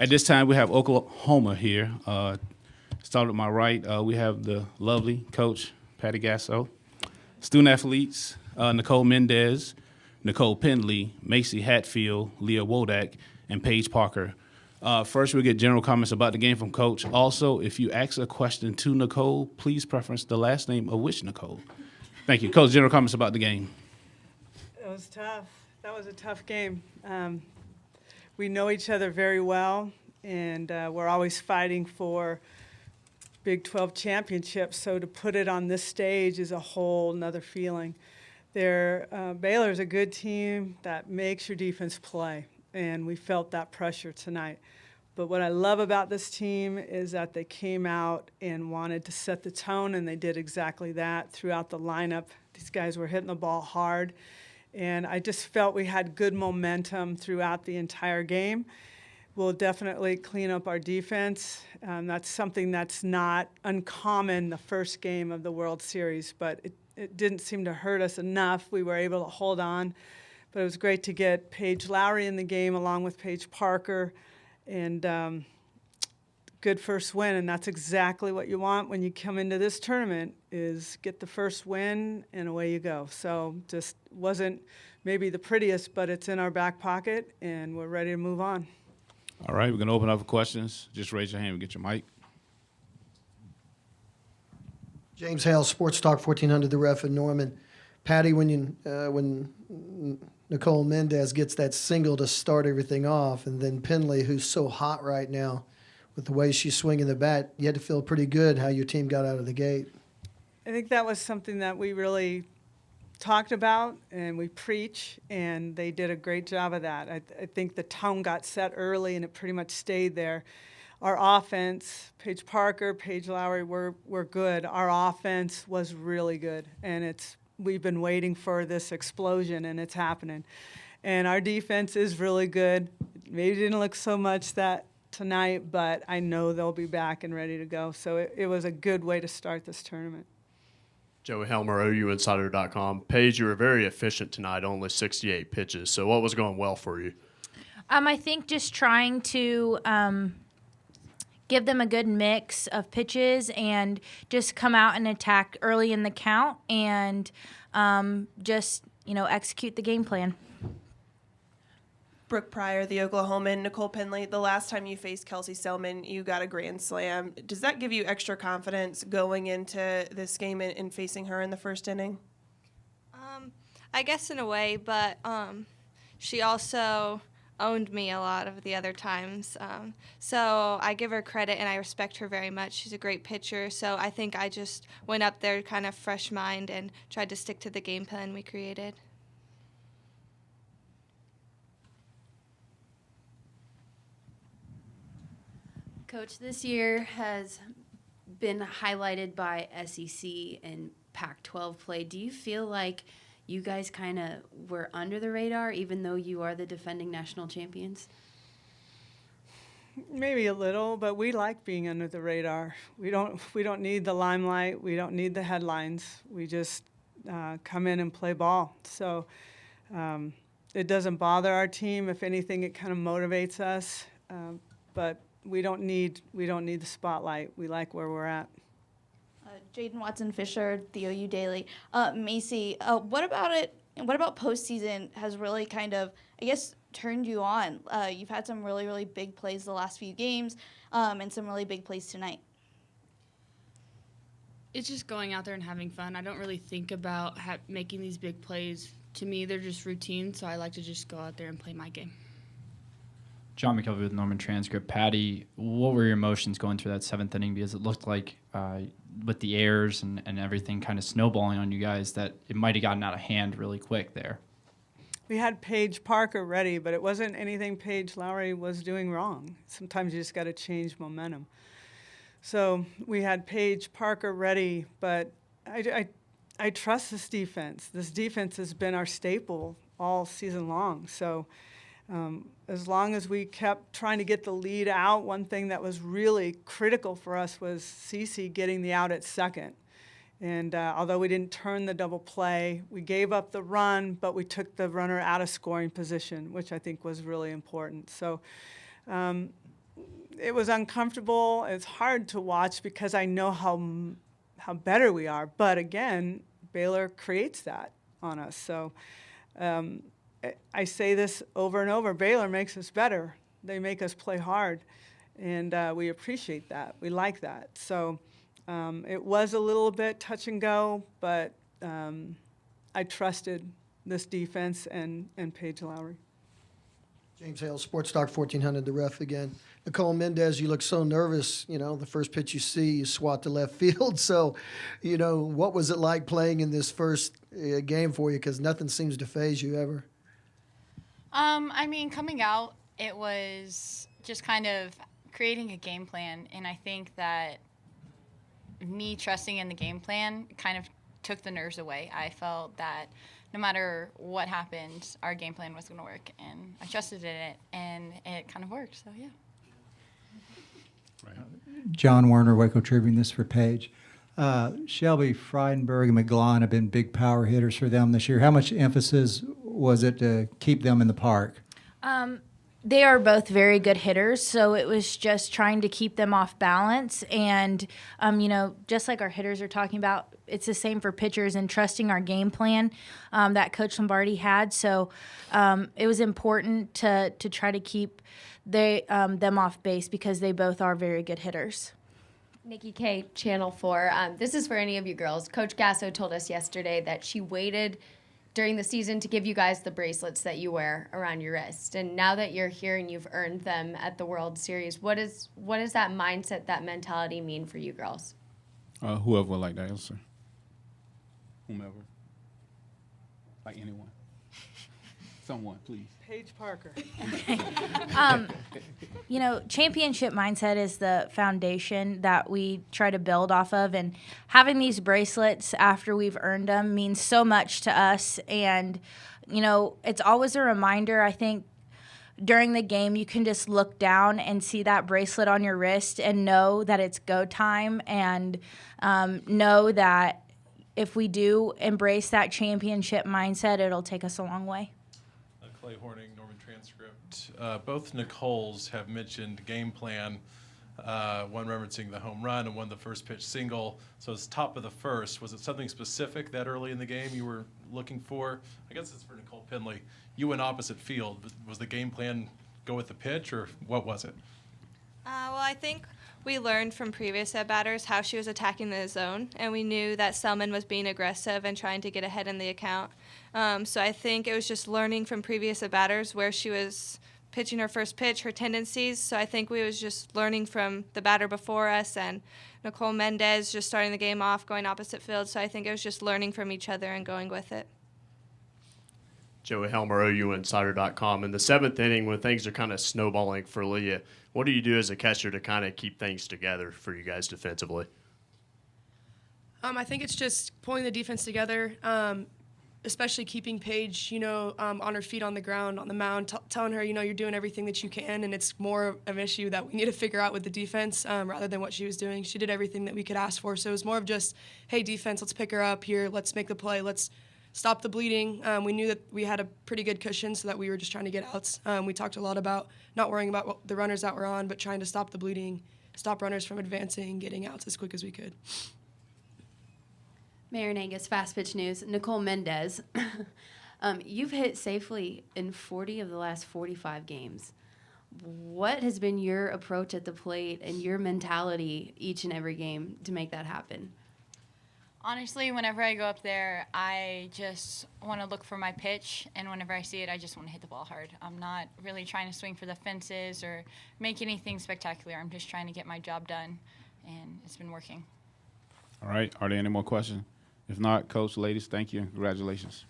At this time, we have Oklahoma here. Start at my right, we have the lovely coach, Patty Gasso. Student athletes, Nicole Mendez, Nicole Pendley, Macy Hatfield, Leah Wodak, and Paige Parker. First, we'll get general comments about the game from Coach. Also, if you ask a question to Nicole, please preference the last name of which Nicole. Thank you. Coach, general comments about the game. It was tough. That was a tough game. We know each other very well, and we're always fighting for Big 12 championships, so to put it on this stage is a whole nother feeling. Baylor's a good team that makes your defense play, and we felt that pressure tonight. But what I love about this team is that they came out and wanted to set the tone, and they did exactly that throughout the lineup. These guys were hitting the ball hard, and I just felt we had good momentum throughout the entire game. We'll definitely clean up our defense. That's something that's not uncommon the first game of the World Series, but it didn't seem to hurt us enough. We were able to hold on, but it was great to get Paige Lowry in the game along with Paige Parker, and good first win, and that's exactly what you want when you come into this tournament is get the first win and away you go. So just wasn't maybe the prettiest, but it's in our back pocket, and we're ready to move on. All right, we're going to open up for questions. Just raise your hand and get your mic. James Hale, Sports Talk 1400, The Ref in Norman. Patty, when Nicole Mendez gets that single to start everything off, and then Pendley, who's so hot right now with the way she's swinging the bat, you had to feel pretty good how your team got out of the gate. I think that was something that we really talked about and we preach, and they did a great job of that. I think the tone got set early, and it pretty much stayed there. Our offense, Paige Parker, Paige Lowry, were good. Our offense was really good, and we've been waiting for this explosion, and it's happening. And our defense is really good. Maybe didn't look so much that tonight, but I know they'll be back and ready to go. So it was a good way to start this tournament. Joey Helmer, OUinsider.com. Paige, you were very efficient tonight, only 68 pitches. So what was going well for you? I think just trying to give them a good mix of pitches and just come out and attack early in the count and just, execute the game plan. Brooke Pryor, the Oklahoman. Nicole Pendley, the last time you faced Kelsey Selman, you got a grand slam. Does that give you extra confidence going into this game and facing her in the first inning? I guess in a way, but she also owned me a lot of the other times. So I give her credit, and I respect her very much. She's a great pitcher, so I think I just went up there kind of fresh mind and tried to stick to the game plan we created. Coach, this year has been highlighted by SEC and Pac-12 play. Do you feel like you guys kind of were under the radar, even though you are the defending national champions? Maybe a little, but we like being under the radar. We don't need the limelight. We don't need the headlines. We just come in and play ball. So it doesn't bother our team. If anything, it kind of motivates us. But we don't need the spotlight. We like where we're at. Jaden Watson-Fisher, the OU Daily. Macy, what about postseason has really kind of, I guess, turned you on? You've had some really, really big plays the last few games and some really big plays tonight. It's just going out there and having fun. I don't really think about making these big plays. To me, they're just routine, so I like to just go out there and play my game. John McKelvey with Norman Transcript. Patty, what were your emotions going through that seventh inning? Because it looked like with the errors and everything kind of snowballing on you guys that it might have gotten out of hand really quick there. We had Paige Parker ready, but it wasn't anything Paige Lowry was doing wrong. Sometimes you just got to change momentum. So we had Paige Parker ready, but I trust this defense. This defense has been our staple all season long. So as long as we kept trying to get the lead out, one thing that was really critical for us was Cece getting the out at second. And although we didn't turn the double play, we gave up the run, but we took the runner out of scoring position, which I think was really important. So it was uncomfortable. It's hard to watch because I know how better we are. But again, Baylor creates that on us. So I say this over and over. Baylor makes us better. They make us play hard, and we appreciate that. We like that. So it was a little bit touch and go, but I trusted this defense and Paige Lowry. James Hale, Sports Talk 1400, the ref again. Nicole Mendez, you look so nervous. You know, the first pitch you see, you swat to left field. So, you know, what was it like playing in this first game for you? Because nothing seems to faze you ever. I mean, coming out, it was just kind of creating a game plan. And I think that me trusting in the game plan kind of took the nerves away. I felt that no matter what happened, our game plan was going to work, and I trusted in it, and it kind of worked. So, yeah. Right. John Werner, Waco Tribune. This for Paige. Shelby, Frydenberg, and McGlon have been big power hitters for them this year. How much emphasis was it to keep them in the park? They are both very good hitters, so it was just trying to keep them off balance. And, you know, just like our hitters are talking about, it's the same for pitchers and trusting our game plan that Coach Lombardi had. So it was important to try to keep them off base because they both are very good hitters. Nikki K, Channel 4. This is for any of you girls. Coach Gasso told us yesterday that she waited during the season to give you guys the bracelets that you wear around your wrist. And now that you're here and you've earned them at the World Series, what does that mindset, that mentality mean for you girls? Whoever would like to answer. Whomever. Like anyone. Someone, please. Paige Parker. You know, championship mindset is the foundation that we try to build off of, and having these bracelets after we've earned them means so much to us. And, you know, it's always a reminder, I think, during the game, you can just look down and see that bracelet on your wrist and know that it's go time, and know that if we do embrace that championship mindset, it'll take us a long way. Clay Horning, Norman Transcript. Both Nicoles have mentioned game plan, one referencing the home run and one the first pitch single. So it's top of the first. Was it something specific that early in the game you were looking for? I guess it's for Nicole Penley. You went opposite field. Was the game plan go with the pitch, or what was it? Well, I think we learned from previous at-batters how she was attacking the zone, and we knew that Selman was being aggressive and trying to get ahead in the account. So I think it was just learning from previous at-batters where she was pitching her first pitch, her tendencies. So I think we was just learning from the batter before us, and Nicole Mendez just starting the game off, going opposite field. So I think it was just learning from each other and going with it. Joey Helmer, OUinsider.com. In the seventh inning, when things are kind of snowballing for Leah, what do you do as a catcher to kind of keep things together for you guys defensively? I think it's just pulling the defense together, especially keeping Paige, on her feet on the ground, on the mound, telling her, you're doing everything that you can, and it's more of an issue that we need to figure out with the defense rather than what she was doing. She did everything that we could ask for, so it was more of just, hey, defense, let's pick her up here, let's make the play, let's stop the bleeding. We knew that we had a pretty good cushion, so that we were just trying to get outs. We talked a lot about not worrying about the runners that were on, but trying to stop the bleeding, stop runners from advancing, getting outs as quick as we could. Mayor Nagus, Fast Pitch News. Nicole Mendez, you've hit safely in 40 of the last 45 games. What has been your approach at the plate and your mentality each and every game to make that happen? Honestly, whenever I go up there, I just want to look for my pitch, and whenever I see it, I just want to hit the ball hard. I'm not really trying to swing for the fences or make anything spectacular. I'm just trying to get my job done, and it's been working. All right. Are there any more questions? If not, Coach, ladies, thank you and congratulations.